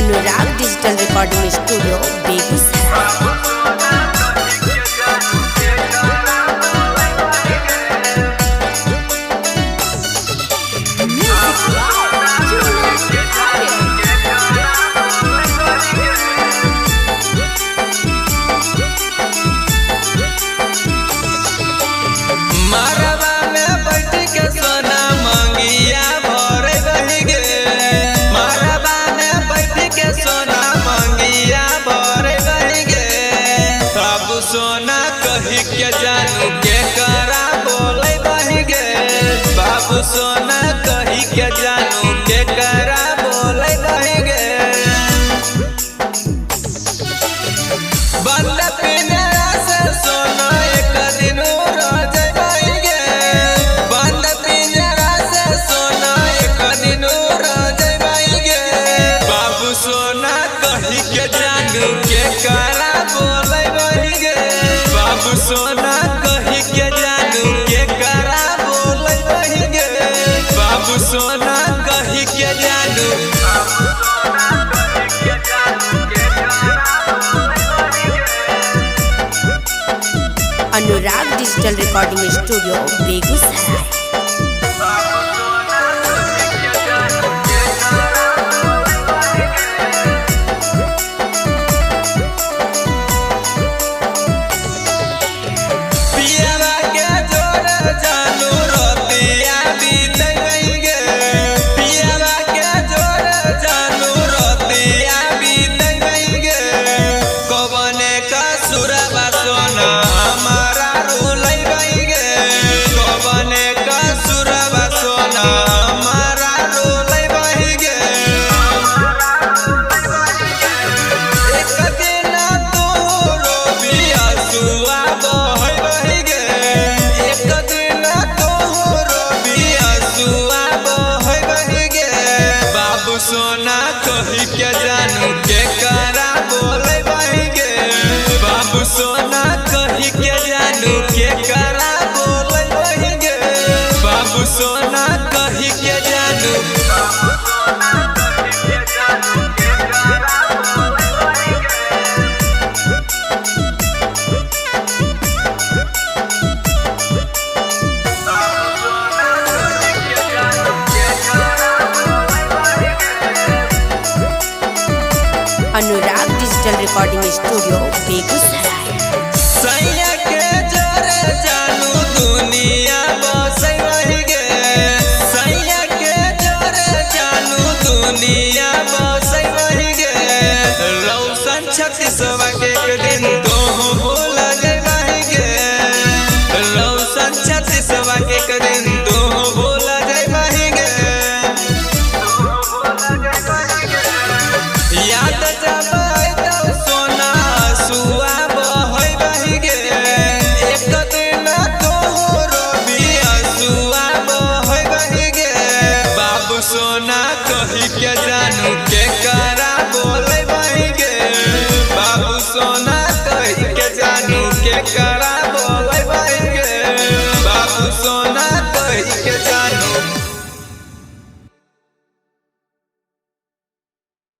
Anurag digital recording studio Begusarai. सोना कही के जानू के करा बोले बही गे बाबू सोना कही के जानू के करा बोले बही गे बंद पिंजरा से सोना एक दिन रह जाई गे बंद पिंजरा से सोना एक दिन रह जाई गे बाबू सोना कही के जानू के करा बोले बही गे बाबू सोना कही के जानू के करा बोले बही गे बाबू सोना कही के जानू Anurag digital recording studio Begusarai. सोना कही के जानू के करा बोले बही गे बाबू सोना कही के जानू के करा बोले बही गे बाबू सोना कही के जानू Anurag digital recording studio Begusarai. सैया के जोरे जानू दुनिया बसे बही गे सैया के जोरे जानू दुनिया बसे बही गे रौशन छत्तीसवा के दिन तो भूल गए बही गे रौशन छत्तीसवा के दिन तो भूल गए बही गे याद जब तो सोना सुआ बही बही गे एक दिन तो रोबिया सुआ बही बही गे बाबू सोना कही के जानू के करा बोले बही गे बाबू सोना कही के जानू के करा